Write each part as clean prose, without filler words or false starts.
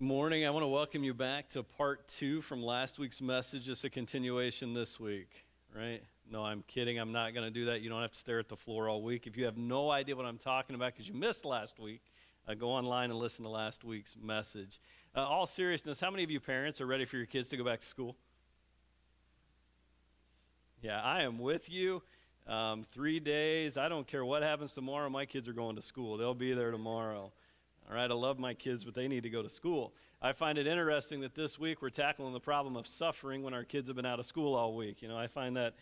Morning. I want to welcome you back to part 2 from last week's message. It's a continuation this week, right? No, I'm kidding. I'm not going to do that. You don't have to stare at the floor all week. If you have no idea what I'm talking about because you missed last week, go online and listen to last week's message. All seriousness, how many of you parents are ready for your kids to go back to school? Yeah, I am with you. 3 days. I don't care what happens tomorrow. My kids are going to school. They'll be there tomorrow. All right, I love my kids, but they need to go to school. I find it interesting that this week we're tackling the problem of suffering when our kids have been out of school all week. I find that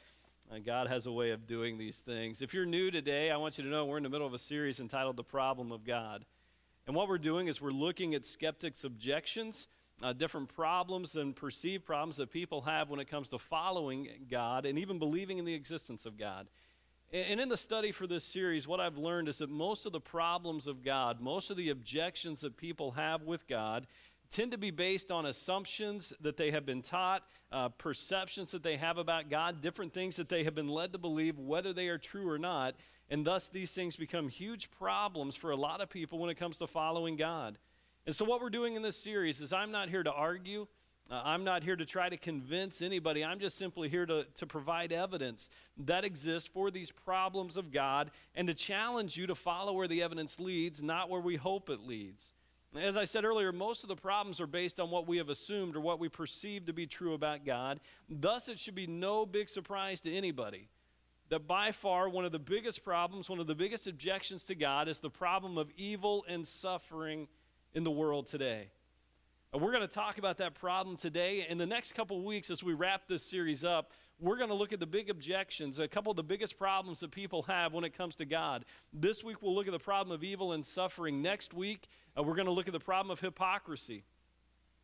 God has a way of doing these things. If you're new today, I want you to know we're in the middle of a series entitled The Problem of God. And what we're doing is we're looking at skeptics' objections, different problems and perceived problems that people have when it comes to following God and even believing in the existence of God. And in the study for this series, what I've learned is that most of the problems of God, most of the objections that people have with God, tend to be based on assumptions that they have been taught, perceptions that they have about God, different things that they have been led to believe, whether they are true or not. And thus, these things become huge problems for a lot of people when it comes to following God. And so what we're doing in this series is I'm not here to argue. I'm not here to try to convince anybody. I'm just simply here to provide evidence that exists for these problems of God and to challenge you to follow where the evidence leads, not where we hope it leads. As I said earlier, most of the problems are based on what we have assumed or what we perceive to be true about God. Thus, it should be no big surprise to anybody that by far one of the biggest problems, one of the biggest objections to God is the problem of evil and suffering in the world today. We're going to talk about that problem today. In the next couple of weeks, as we wrap this series up, we're going to look at the big objections, a couple of the biggest problems that people have when it comes to God. This week, we'll look at the problem of evil and suffering. Next week, we're going to look at the problem of hypocrisy.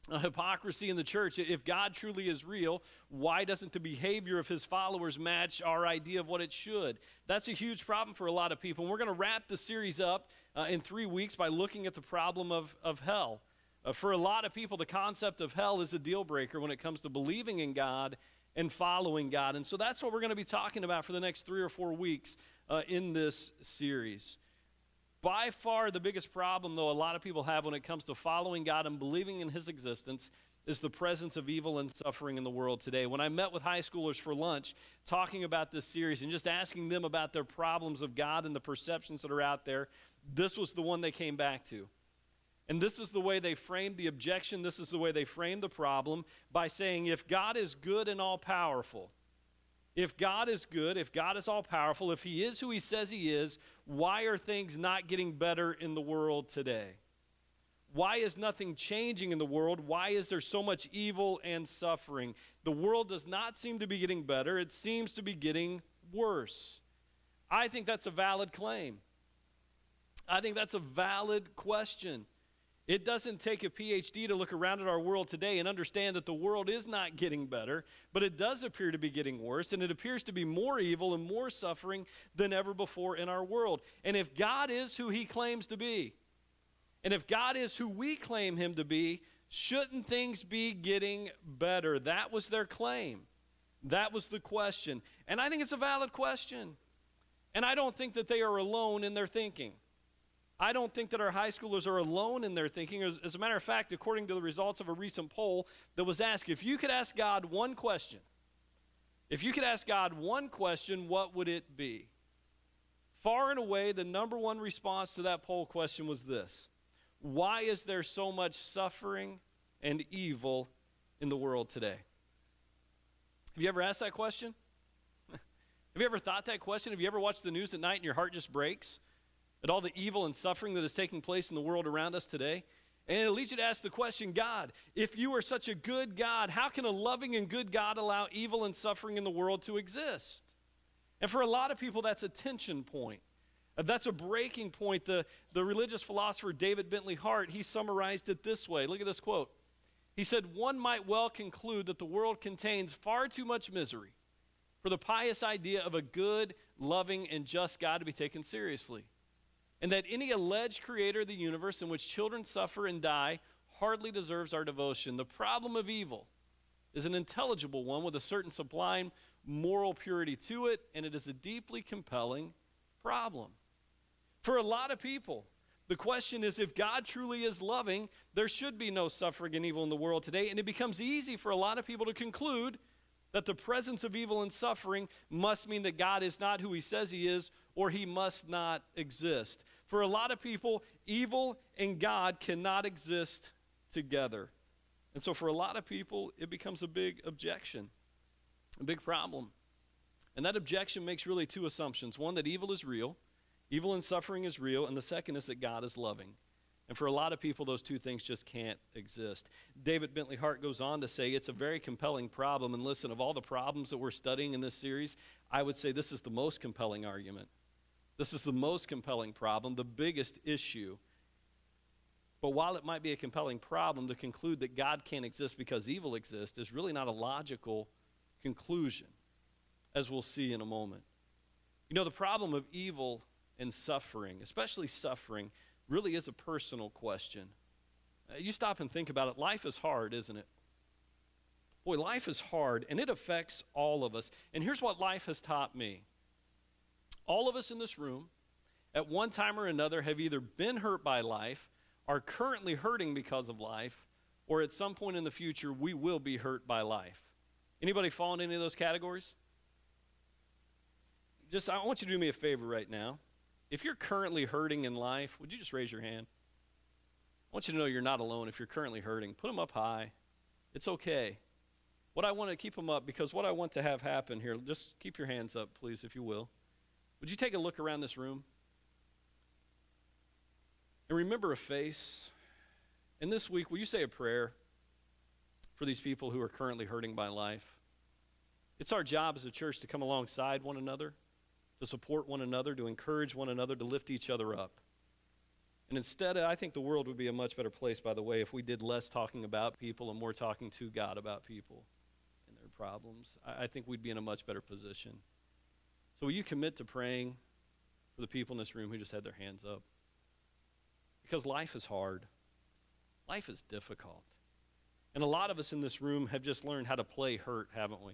Hypocrisy in the church. If God truly is real, why doesn't the behavior of his followers match our idea of what it should? That's a huge problem for a lot of people. And we're going to wrap the series up in 3 weeks by looking at the problem of hell. For a lot of people, the concept of hell is a deal breaker when it comes to believing in God and following God. And so that's what we're going to be talking about for the next 3 or 4 weeks in this series. By far, the biggest problem, though, a lot of people have when it comes to following God and believing in his existence is the presence of evil and suffering in the world today. When I met with high schoolers for lunch, talking about this series and just asking them about their problems of God and the perceptions that are out there, this was the one they came back to. And this is the way they framed the objection. This is the way they framed the problem by saying, if God is good and all-powerful, if God is good, if God is all-powerful, if he is who he says he is, why are things not getting better in the world today? Why is nothing changing in the world? Why is there so much evil and suffering? The world does not seem to be getting better. It seems to be getting worse. I think that's a valid claim. I think that's a valid question. It doesn't take a PhD to look around at our world today and understand that the world is not getting better, but it does appear to be getting worse, and it appears to be more evil and more suffering than ever before in our world. And if God is who he claims to be, and if God is who we claim him to be, shouldn't things be getting better? That was their claim. That was the question. And I think it's a valid question. And I don't think that they are alone in their thinking. I don't think that our high schoolers are alone in their thinking. As a matter of fact, according to the results of a recent poll that was asked, if you could ask God one question, what would it be? Far and away, the number one response to that poll question was this: why is there so much suffering and evil in the world today? Have you ever asked that question? Have you ever thought that question? Have you ever watched the news at night and your heart just breaks at all the evil and suffering that is taking place in the world around us today? And it leads you to ask the question, God, if you are such a good God, how can a loving and good God allow evil and suffering in the world to exist? And for a lot of people, that's a tension point. That's a breaking point. The religious philosopher David Bentley Hart, he summarized it this way. Look at this quote. He said, one might well conclude that the world contains far too much misery for the pious idea of a good, loving, and just God to be taken seriously. And that any alleged creator of the universe in which children suffer and die hardly deserves our devotion. The problem of evil is an intelligible one with a certain sublime moral purity to it, and it is a deeply compelling problem. For a lot of people, The question is, if God truly is loving, there should be no suffering and evil in the world today. And it becomes easy for a lot of people to conclude that the presence of evil and suffering must mean that God is not who he says he is, or he must not exist. For a lot of people, evil and God cannot exist together. And so for a lot of people, it becomes a big objection, a big problem. And that objection makes really two assumptions. One, that evil is real. Evil and suffering is real, and the second is that God is loving. And for a lot of people, those two things just can't exist. David Bentley Hart goes on to say it's a very compelling problem. And listen, of all the problems that we're studying in this series, I would say this is the most compelling argument. This is the most compelling problem, the biggest issue. But while it might be a compelling problem, to conclude that God can't exist because evil exists is really not a logical conclusion, as we'll see in a moment. You know, the problem of evil and suffering, especially suffering, really is a personal question. You stop and think about it. Life is hard, isn't it? Boy, life is hard, and it affects all of us. And here's what life has taught me. All of us in this room, at one time or another, have either been hurt by life, are currently hurting because of life, or at some point in the future, we will be hurt by life. Anybody fall in any of those categories? I want you to do me a favor right now. If you're currently hurting in life, would you just raise your hand? I want you to know you're not alone if you're currently hurting. Put them up high. It's okay. What I want to keep them up, because what I want to have happen here, just keep your hands up, please, if you will. Would you take a look around this room? And remember a face. And this week, will you say a prayer for these people who are currently hurting by life? It's our job as a church to come alongside one another, to support one another, to encourage one another, to lift each other up. And instead, I think the world would be a much better place, by the way, if we did less talking about people and more talking to God about people and their problems. I think we'd be in a much better position. So will you commit to praying for the people in this room who just had their hands up? Because life is hard. Life is difficult. And a lot of us in this room have just learned how to play hurt, haven't we?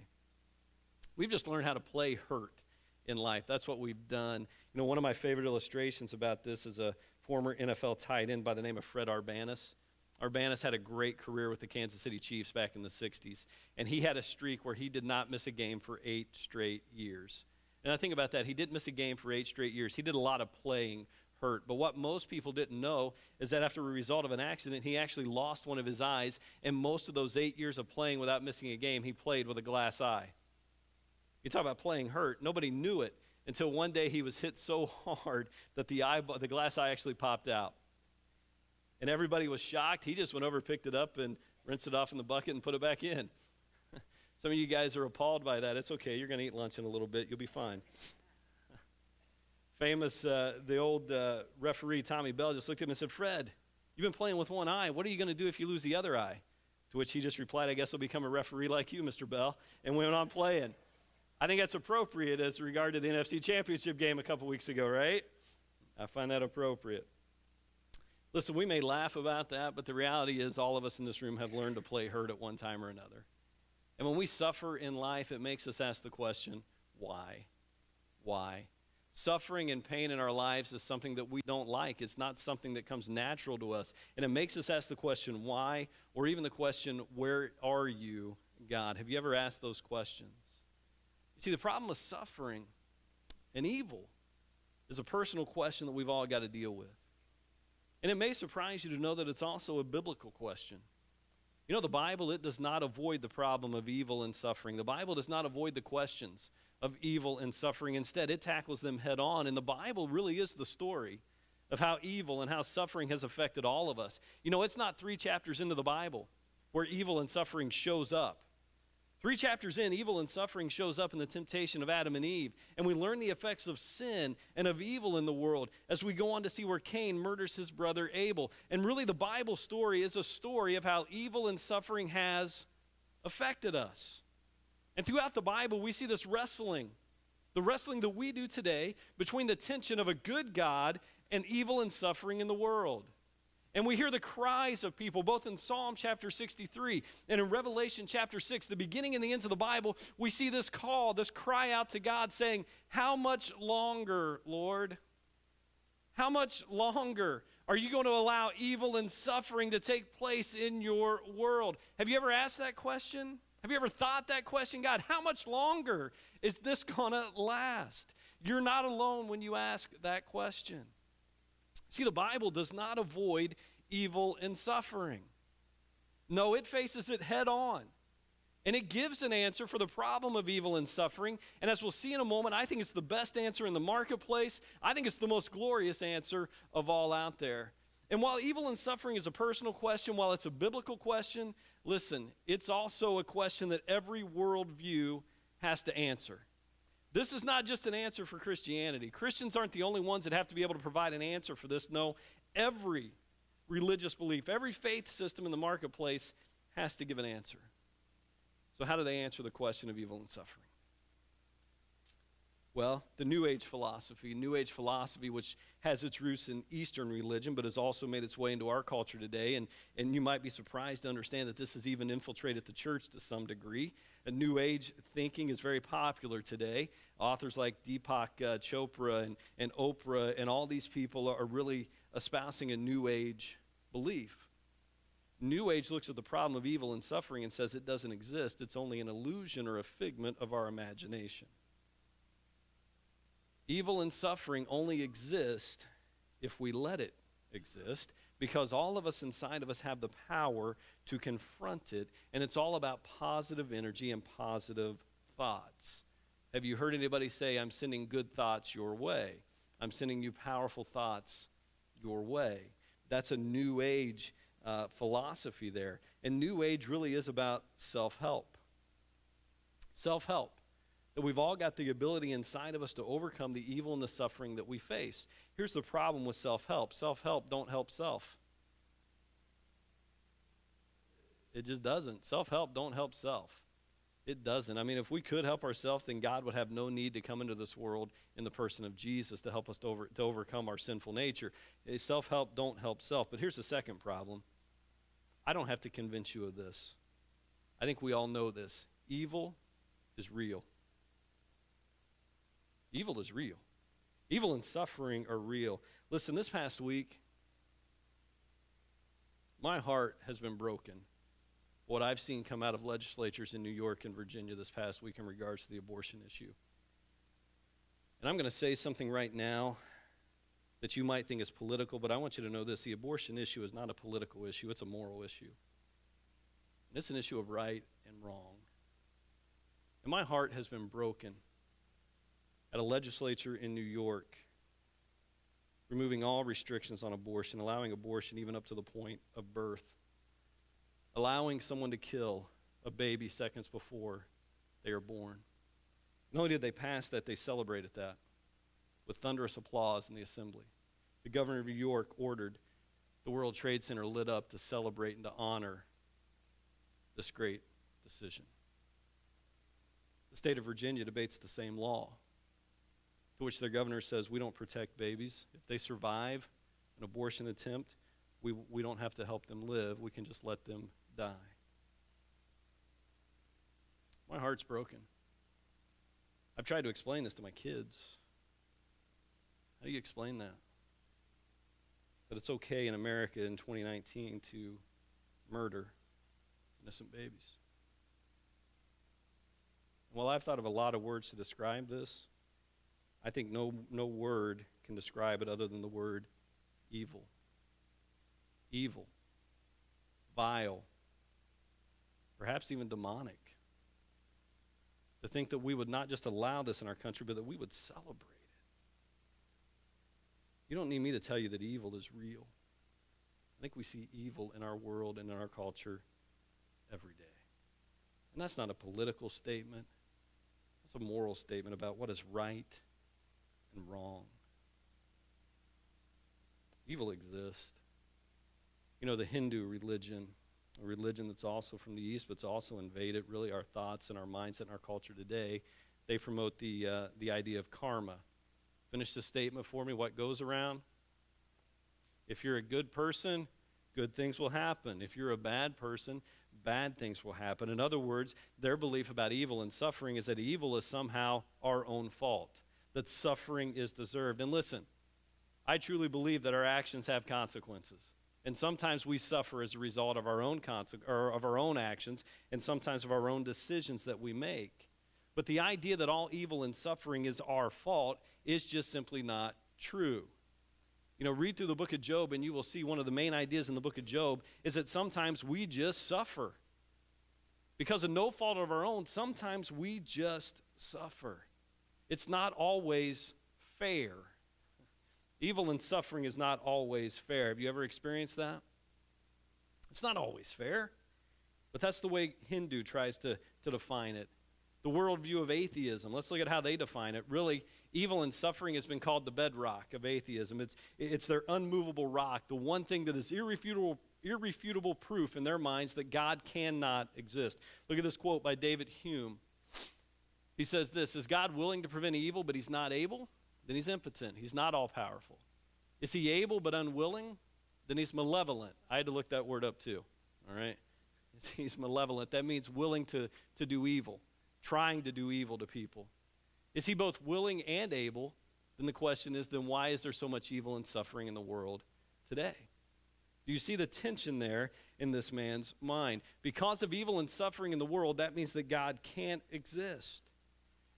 We've just learned how to play hurt in life. That's what we've done. You know, one of my favorite illustrations about this is a former NFL tight end by the name of Fred Arbanis. Arbanis had a great career with the Kansas City Chiefs back in the 60s, and he had a streak where he did not miss a game for 8 straight years. And I think about that. He didn't miss a game for 8 straight years. He did a lot of playing hurt. But what most people didn't know is that after a result of an accident, he actually lost one of his eyes, and most of those 8 years of playing without missing a game, he played with a glass eye. You talk about playing hurt. Nobody knew it until one day he was hit so hard that the glass eye actually popped out. And everybody was shocked. He just went over, picked it up, and rinsed it off in the bucket and put it back in. Some of you guys are appalled by that. It's okay. You're going to eat lunch in a little bit. You'll be fine. The old referee, Tommy Bell, just looked at him and said, "Fred, you've been playing with one eye. What are you going to do if you lose the other eye?" To which he just replied, "I guess I'll become a referee like you, Mr. Bell," and went on playing. I think that's appropriate as regard to the NFC Championship game a couple weeks ago, right? I find that appropriate. Listen, we may laugh about that, but the reality is all of us in this room have learned to play hurt at one time or another. And when we suffer in life, it makes us ask the question, why? Why? Suffering and pain in our lives is something that we don't like. It's not something that comes natural to us. And it makes us ask the question, why? Or even the question, where are you, God? Have you ever asked those questions? You see, the problem with suffering and evil is a personal question that we've all got to deal with. And it may surprise you to know that it's also a biblical question. You know, the Bible, it does not avoid the problem of evil and suffering. The Bible does not avoid the questions of evil and suffering. Instead, it tackles them head on. And the Bible really is the story of how evil and how suffering has affected all of us. You know, it's not 3 chapters into the Bible where evil and suffering shows up. 3 chapters in, evil and suffering shows up in the temptation of Adam and Eve. And we learn the effects of sin and of evil in the world as we go on to see where Cain murders his brother Abel. And really the Bible story is a story of how evil and suffering has affected us. And throughout the Bible, we see this wrestling, the wrestling that we do today between the tension of a good God and evil and suffering in the world. And we hear the cries of people, both in Psalm chapter 63 and in Revelation chapter 6, the beginning and the ends of the Bible, we see this call, this cry out to God saying, "How much longer, Lord? How much longer Are you going to allow evil and suffering to take place in your world? Have you ever asked that question? Have you ever thought that question? God, how much longer is this going to last? You're not alone when you ask that question. See, the Bible does not avoid evil and suffering. No, it faces it head on. And it gives an answer for the problem of evil and suffering. And as we'll see in a moment, I think it's the best answer in the marketplace. I think it's the most glorious answer of all out there. And while evil and suffering is a personal question, while it's a biblical question, listen, it's also a question that every worldview has to answer. This is not just an answer for Christianity. Christians aren't the only ones that have to be able to provide an answer for this. No, every religious belief, every faith system in the marketplace has to give an answer. So how do they answer the question of evil and suffering? Well, the New Age philosophy, which has its roots in Eastern religion, but has also made its way into our culture today. And you might be surprised to understand that this has even infiltrated the church to some degree. And New Age thinking is very popular today. Authors like Deepak Chopra and Oprah and all these people are really espousing a New Age belief. New Age looks at the problem of evil and suffering and says it doesn't exist. It's only an illusion or a figment of our imagination. Evil and suffering only exist if we let it exist, because all of us inside of us have the power to confront it, and it's all about positive energy and positive thoughts. Have you heard anybody say, I'm sending good thoughts your way? I'm sending you powerful thoughts your way. That's a New Age philosophy there. And New Age really is about self-help. Self-help. That we've all got the ability inside of us to overcome the evil and the suffering that we face. Here's the problem with self-help. Self-help don't help self. It just doesn't. Self-help don't help self. It doesn't. I mean, if we could help ourselves, then God would have no need to come into this world in the person of Jesus to help us to overcome our sinful nature. Self-help don't help self. But here's the second problem. I don't have to convince you of this. I think we all know this. Evil is real. Evil is real. Evil and suffering are real. Listen, this past week, my heart has been broken. What I've seen come out of legislatures in New York and Virginia this past week in regards to the abortion issue. And I'm going to say something right now that you might think is political, but I want you to know this. The abortion issue is not a political issue. It's a moral issue. And it's an issue of right and wrong. And my heart has been broken at a legislature in New York, removing all restrictions on abortion, allowing abortion even up to the point of birth, allowing someone to kill a baby seconds before they are born. Not only did they pass that, they celebrated that with thunderous applause in the assembly. The governor of New York ordered the World Trade Center lit up to celebrate and to honor this great decision. The state of Virginia debates the same law, to which their governor says, we don't protect babies. If they survive an abortion attempt, we don't have to help them live. We can just let them die. My heart's broken. I've tried to explain this to my kids. How do you explain that? That it's okay in America in 2019 to murder innocent babies. Well, I've thought of a lot of words to describe this. I think no word can describe it other than the word evil. Evil. Vile. Perhaps even demonic. To think that we would not just allow this in our country, but that we would celebrate it. You don't need me to tell you that evil is real. I think we see evil in our world and in our culture every day. And that's not a political statement. That's a moral statement about what is right and wrong. Evil exists. You know, the Hindu religion, a religion that's also from the East, but it's also invaded really our thoughts and our mindset and our culture today. They promote the idea of karma. Finish the statement for me. What goes around? If you're a good person, good things will happen. If you're a bad person, bad things will happen. In other words, their belief about evil and suffering is that evil is somehow our own fault, that suffering is deserved. And listen, I truly believe that our actions have consequences. And sometimes we suffer as a result of our own of our own actions, and sometimes of our own decisions that we make. But the idea that all evil and suffering is our fault is just simply not true. Read through the book of Job, and you will see one of the main ideas in the book of Job is that sometimes we just suffer. Because of no fault of our own, sometimes we just suffer. It's not always fair. Evil and suffering is not always fair. Have you ever experienced that? It's not always fair, but that's the way Hindu tries to define it. The worldview of atheism, let's look at how they define it. Really, evil and suffering has been called the bedrock of atheism. It's their unmovable rock, the one thing that is irrefutable proof in their minds that God cannot exist. Look at this quote by David Hume. He says this, is God willing to prevent evil, but he's not able? Then he's impotent. He's not all-powerful. Is he able but unwilling? Then he's malevolent. I had to look that word up too, all right? He's malevolent. That means willing to do evil, trying to do evil to people. Is he both willing and able? Then the question is, then why is there so much evil and suffering in the world today? Do you see the tension there in this man's mind? Because of evil and suffering in the world, that means that God can't exist.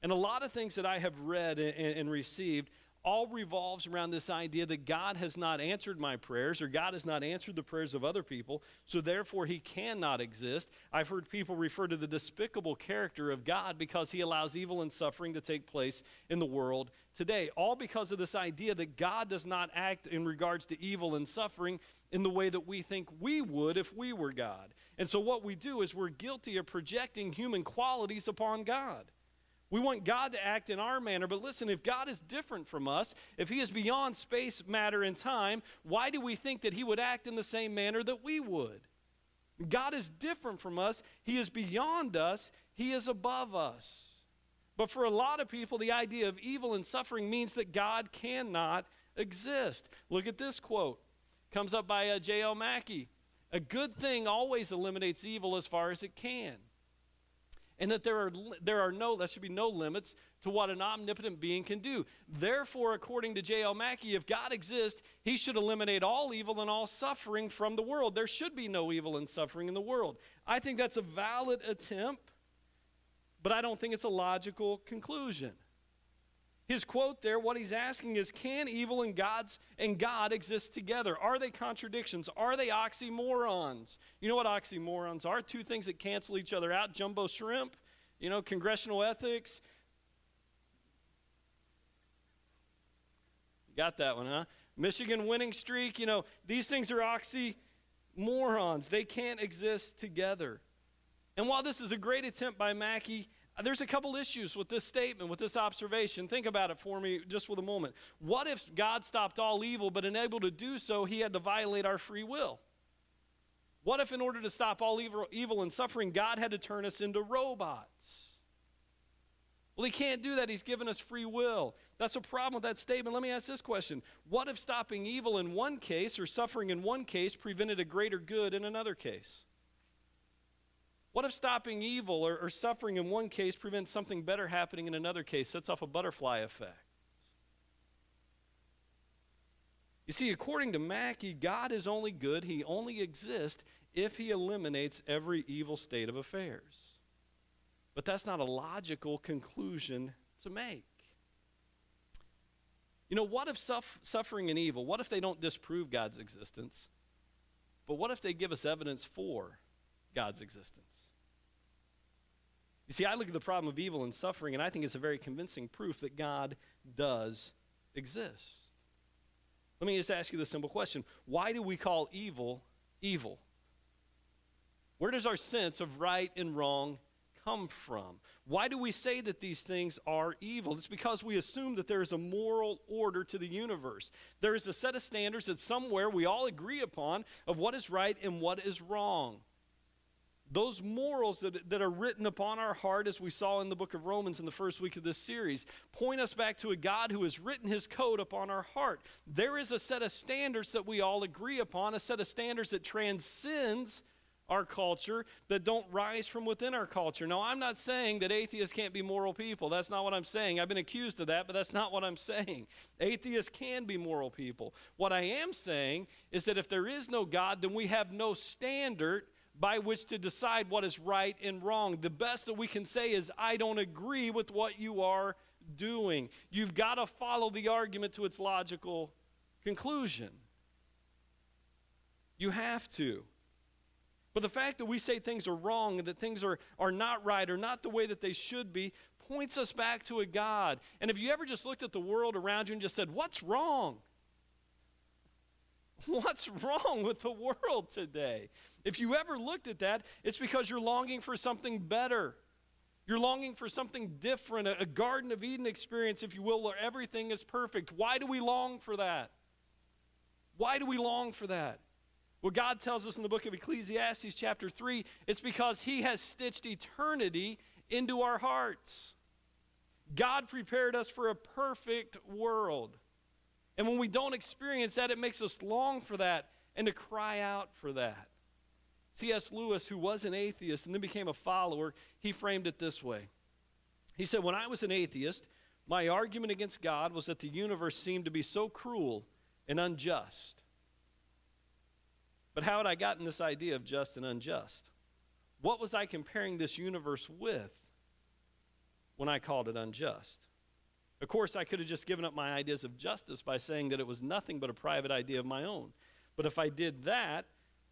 And a lot of things that I have read and received all revolves around this idea that God has not answered my prayers, or God has not answered the prayers of other people, so therefore he cannot exist. I've heard people refer to the despicable character of God because he allows evil and suffering to take place in the world today, all because of this idea that God does not act in regards to evil and suffering in the way that we think we would if we were God. And so what we do is we're guilty of projecting human qualities upon God. We want God to act in our manner, but listen, if God is different from us, if he is beyond space, matter, and time, why do we think that he would act in the same manner that we would? God is different from us. He is beyond us. He is above us. But for a lot of people, the idea of evil and suffering means that God cannot exist. Look at this quote. Comes up by J.L. Mackie. A good thing always eliminates evil as far as it can. And that there should be no limits to what an omnipotent being can do. Therefore, according to J.L. Mackie, if God exists, he should eliminate all evil and all suffering from the world. There should be no evil and suffering in the world. I think that's a valid attempt, but I don't think it's a logical conclusion. His quote there, what he's asking is, can evil and God exist together? Are they contradictions? Are they oxymorons? You know what oxymorons are? Two things that cancel each other out. Jumbo shrimp, congressional ethics. Got that one, huh? Michigan winning streak. These things are oxymorons. They can't exist together. And while this is a great attempt by Mackie, there's a couple issues with this statement, with this observation. Think about it for me just for a moment. What if God stopped all evil, but unable to do so, he had to violate our free will? What if in order to stop all evil and suffering, God had to turn us into robots? Well, he can't do that. He's given us free will. That's a problem with that statement. Let me ask this question. What if stopping evil in one case or suffering in one case prevented a greater good in another case? What if stopping evil or suffering in one case prevents something better happening in another case, sets off a butterfly effect? You see, according to Mackie, God is only good, he only exists if he eliminates every evil state of affairs. But that's not a logical conclusion to make. What if suffering and evil, what if they don't disprove God's existence, but what if they give us evidence for God's existence? You see, I look at the problem of evil and suffering, and I think it's a very convincing proof that God does exist. Let me just ask you this simple question. Why do we call evil, evil? Where does our sense of right and wrong come from? Why do we say that these things are evil? It's because we assume that there is a moral order to the universe. There is a set of standards that somewhere we all agree upon of what is right and what is wrong. Those morals that are written upon our heart, as we saw in the book of Romans in the first week of this series, point us back to a God who has written his code upon our heart. There is a set of standards that we all agree upon, a set of standards that transcends our culture that don't rise from within our culture. Now, I'm not saying that atheists can't be moral people. That's not what I'm saying. I've been accused of that, but that's not what I'm saying. Atheists can be moral people. What I am saying is that if there is no God, then we have no standard by which to decide what is right and wrong. The best that we can say is, I don't agree with what you are doing. You've got to follow the argument to its logical conclusion. You have to. But the fact that we say things are wrong and that things are not right or not the way that they should be points us back to a God. And if you ever just looked at the world around you and just said, what's wrong? What's wrong with the world today? If you ever looked at that, it's because you're longing for something better. You're longing for something different, a Garden of Eden experience, if you will, where everything is perfect. Why do we long for that? Why do we long for that? Well, God tells us in the book of Ecclesiastes chapter 3, it's because he has stitched eternity into our hearts. God prepared us for a perfect world. And when we don't experience that, it makes us long for that and to cry out for that. C.S. Lewis, who was an atheist and then became a follower, he framed it this way. He said, when I was an atheist, my argument against God was that the universe seemed to be so cruel and unjust. But how had I gotten this idea of just and unjust? What was I comparing this universe with when I called it unjust? Of course, I could have just given up my ideas of justice by saying that it was nothing but a private idea of my own. But if I did that,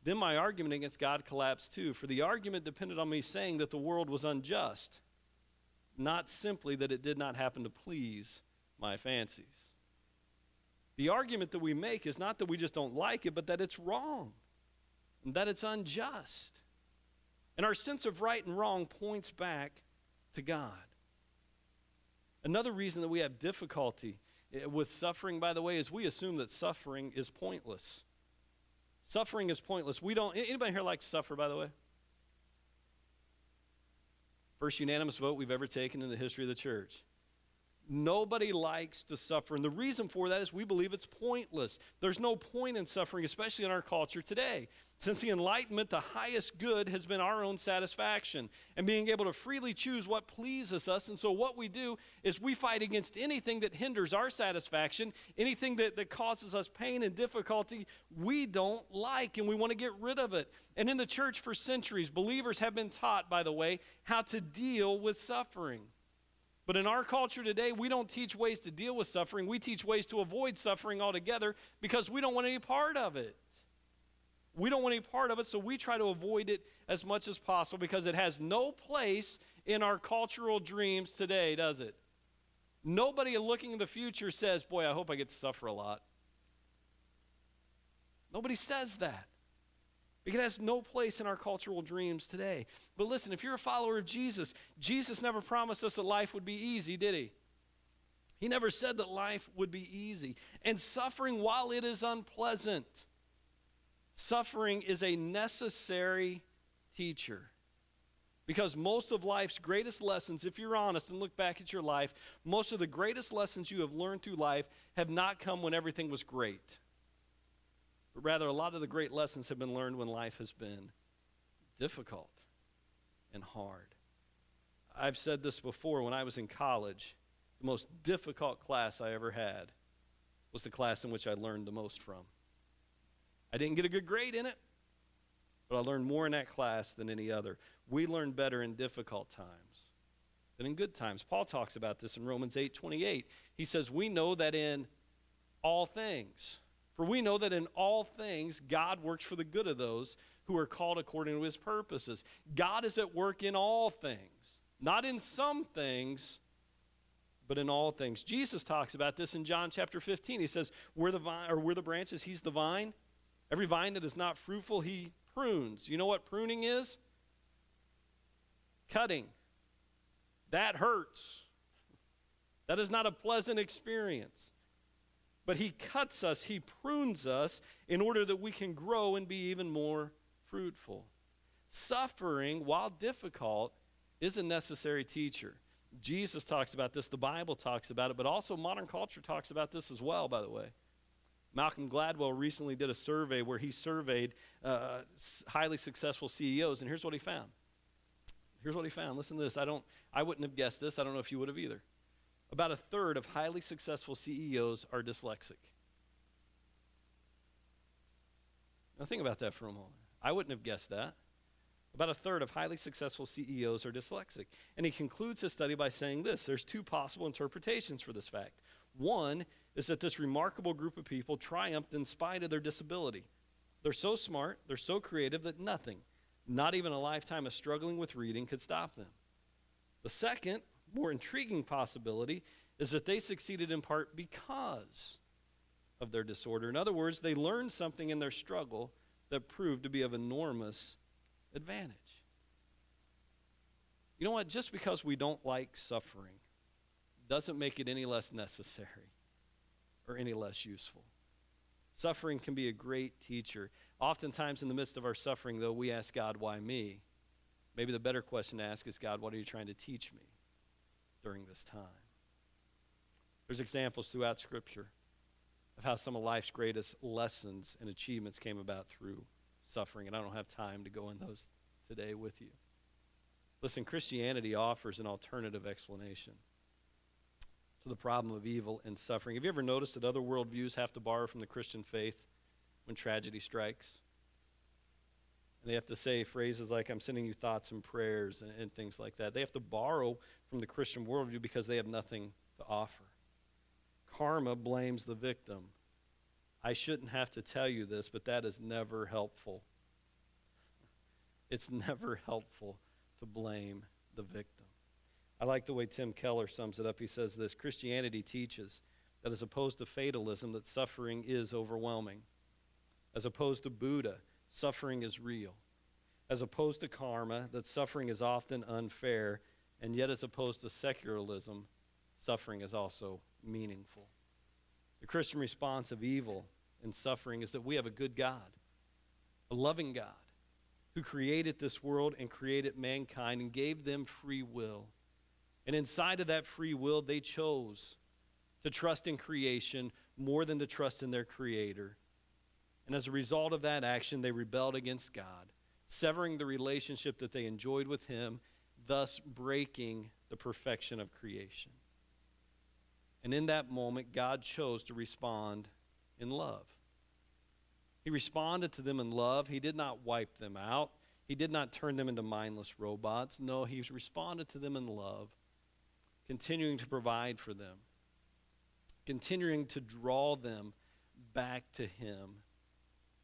then my argument against God collapsed too. For the argument depended on me saying that the world was unjust, not simply that it did not happen to please my fancies. The argument that we make is not that we just don't like it, but that it's wrong, and that it's unjust. And our sense of right and wrong points back to God. Another reason that we have difficulty with suffering, by the way, is we assume that suffering is pointless. Suffering is pointless. Anybody here like to suffer, by the way? First unanimous vote we've ever taken in the history of the church. Nobody likes to suffer, and the reason for that is we believe it's pointless. There's no point in suffering, especially in our culture today. Since the Enlightenment, the highest good has been our own satisfaction and being able to freely choose what pleases us. And so what we do is we fight against anything that hinders our satisfaction, anything that causes us pain and difficulty we don't like, and we want to get rid of it. And in the church for centuries, believers have been taught, by the way, how to deal with suffering. But in our culture today, we don't teach ways to deal with suffering. We teach ways to avoid suffering altogether because we don't want any part of it. We don't want any part of it, so we try to avoid it as much as possible because it has no place in our cultural dreams today, does it? Nobody looking in the future says, boy, I hope I get to suffer a lot. Nobody says that. It has no place in our cultural dreams today. But listen, if you're a follower of Jesus, Jesus never promised us that life would be easy, did he? He never said that life would be easy. And suffering, while it is unpleasant, suffering is a necessary teacher. Because most of life's greatest lessons, if you're honest and look back at your life, most of the greatest lessons you have learned through life have not come when everything was great. But rather, a lot of the great lessons have been learned when life has been difficult and hard. I've said this before. When I was in college, the most difficult class I ever had was the class in which I learned the most from. I didn't get a good grade in it, but I learned more in that class than any other. We learn better in difficult times than in good times. Paul talks about this in Romans 8:28. He says, we know that in all things, for we know that in all things God works for the good of those who are called according to his purposes. God is at work in all things, not in some things, but in all things. Jesus talks about this in John chapter 15. He says, we're the vine, or we're the branches, he's the vine. Every vine that is not fruitful, he prunes. You know what pruning is? Cutting. That hurts. That is not a pleasant experience. But he cuts us, he prunes us in order that we can grow and be even more fruitful. Suffering, while difficult, is a necessary teacher. Jesus talks about this, the Bible talks about it, but also modern culture talks about this as well, by the way. Malcolm Gladwell recently did a survey where he surveyed highly successful CEOs, and here's what he found. Listen to this. I wouldn't have guessed this. I don't know if you would have either. About a third of highly successful CEOs are dyslexic. Now think about that for a moment. I wouldn't have guessed that. About a third of highly successful CEOs are dyslexic. And he concludes his study by saying this. There's two possible interpretations for this fact. One is that this remarkable group of people triumphed in spite of their disability. They're so smart, they're so creative that nothing, not even a lifetime of struggling with reading, could stop them. The second, more intriguing possibility is that they succeeded in part because of their disorder. In other words, they learned something in their struggle that proved to be of enormous advantage. You know what? Just because we don't like suffering doesn't make it any less necessary or any less useful. Suffering can be a great teacher. Oftentimes in the midst of our suffering, though, we ask God, why me? Maybe the better question to ask is, God, what are you trying to teach me during this time? There's examples throughout Scripture of how some of life's greatest lessons and achievements came about through suffering, and I don't have time to go in those today with you. Listen, Christianity offers an alternative explanation to the problem of evil and suffering. Have you ever noticed that other worldviews have to borrow from the Christian faith when tragedy strikes? And they have to say phrases like, I'm sending you thoughts and prayers and things like that. They have to borrow from the Christian worldview because they have nothing to offer. Karma blames the victim. I shouldn't have to tell you this, but that is never helpful. It's never helpful to blame the victim. I like the way Tim Keller sums it up. He says this: Christianity teaches that as opposed to fatalism, that suffering is overwhelming. As opposed to Buddha, suffering is real. As opposed to karma, that suffering is often unfair. And yet as opposed to secularism, suffering is also meaningful. The Christian response of evil and suffering is that we have a good God, a loving God, who created this world and created mankind and gave them free will. And inside of that free will, they chose to trust in creation more than to trust in their Creator. And as a result of that action, they rebelled against God, severing the relationship that they enjoyed with Him, thus breaking the perfection of creation. And in that moment, God chose to respond in love. He responded to them in love. He did not wipe them out. He did not turn them into mindless robots. No, He responded to them in love, continuing to provide for them, continuing to draw them back to Him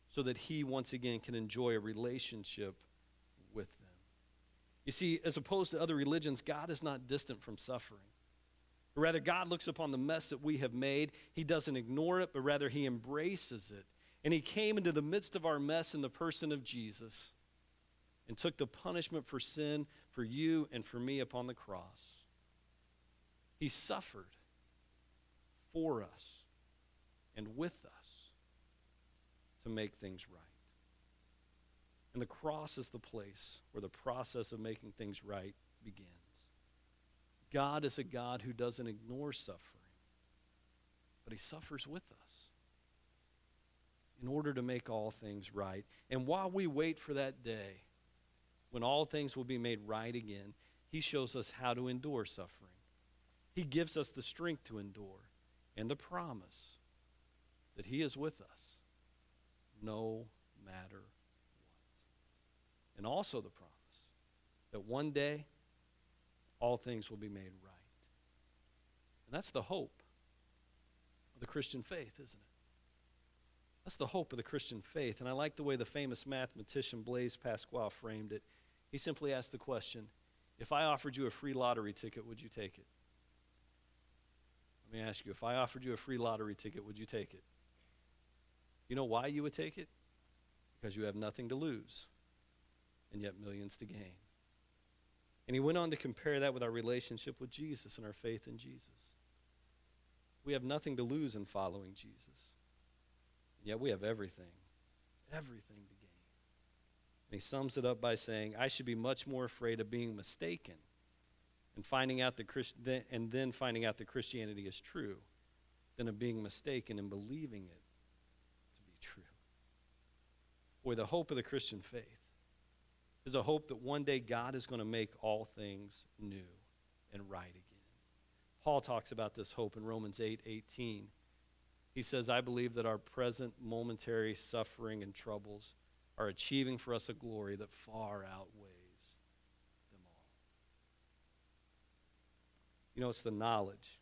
so that He once again can enjoy a relationship with them. You see, as opposed to other religions, God is not distant from suffering. Rather, God looks upon the mess that we have made. He doesn't ignore it, but rather He embraces it. And He came into the midst of our mess in the person of Jesus and took the punishment for sin for you and for me upon the cross. He suffered for us and with us to make things right. And the cross is the place where the process of making things right begins. God is a God who doesn't ignore suffering, but He suffers with us in order to make all things right. And while we wait for that day when all things will be made right again, He shows us how to endure suffering. He gives us the strength to endure and the promise that He is with us no matter what. And also the promise that one day all things will be made right. And that's the hope of the Christian faith, isn't it? That's the hope of the Christian faith. And I like the way the famous mathematician Blaise Pascal framed it. He simply asked the question, if I offered you a free lottery ticket, would you take it? Let me ask you, if I offered you a free lottery ticket, would you take it? You know why you would take it? Because you have nothing to lose, and yet millions to gain. And he went on to compare that with our relationship with Jesus and our faith in Jesus. We have nothing to lose in following Jesus, and yet we have everything to gain. And he sums it up by saying, I should be much more afraid of being mistaken and finding out then finding out that Christianity is true than of being mistaken and believing it Boy, the hope of the Christian faith is a hope that one day God is going to make all things new and right again. Paul talks about this hope in Romans 8:18. He says, I believe that our present momentary suffering and troubles are achieving for us a glory that far outweighs them all. You know, it's the knowledge.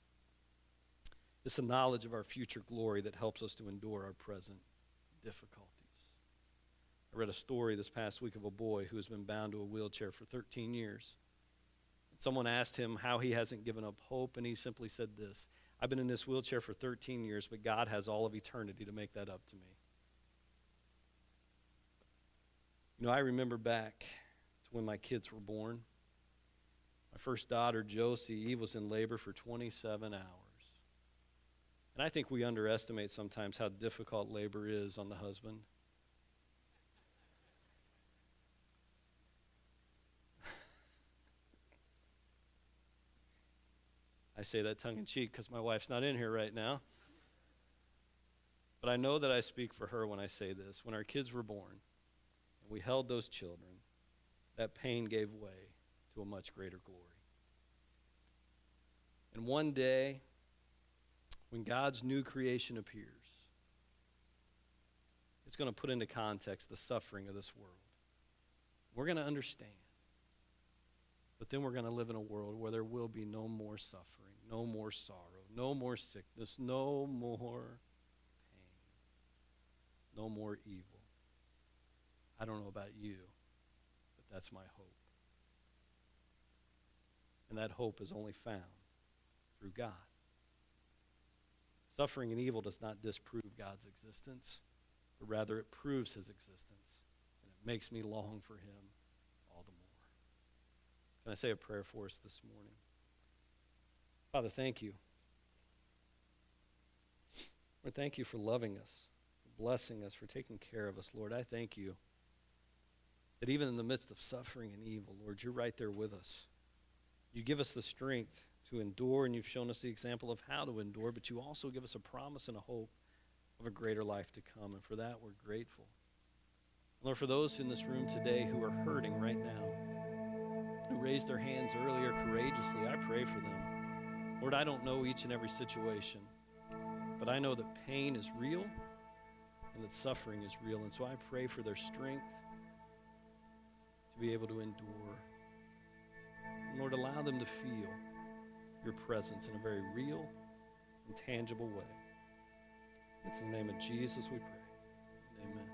It's the knowledge of our future glory that helps us to endure our present difficulties. I read a story this past week of a boy who has been bound to a wheelchair for 13 years. Someone asked him how he hasn't given up hope, and he simply said this: I've been in this wheelchair for 13 years, but God has all of eternity to make that up to me. You know, I remember back to when my kids were born. My first daughter, Josie, Eve, was in labor for 27 hours. And I think we underestimate sometimes how difficult labor is on the husband. I say that tongue-in-cheek because my wife's not in here right now. But I know that I speak for her when I say this. When our kids were born and we held those children, that pain gave way to a much greater glory. And one day, when God's new creation appears, it's going to put into context the suffering of this world. We're going to understand. But then we're going to live in a world where there will be no more suffering, no more sorrow, no more sickness, no more pain, no more evil. I don't know about you, but that's my hope. And that hope is only found through God. Suffering and evil does not disprove God's existence, but rather it proves his existence, and it makes me long for him all the more. Can I say a prayer for us this morning? Father, thank you. Lord, thank you for loving us, for blessing us, for taking care of us. Lord, I thank you that even in the midst of suffering and evil, Lord, you're right there with us. You give us the strength to endure, and you've shown us the example of how to endure, but you also give us a promise and a hope of a greater life to come, and for that we're grateful. Lord, for those in this room today who are hurting right now, who raised their hands earlier courageously, I pray for them. Lord, I don't know each and every situation, but I know that pain is real and that suffering is real, and so I pray for their strength to be able to endure. And Lord, allow them to feel your presence in a very real and tangible way. It's in the name of Jesus we pray. Amen.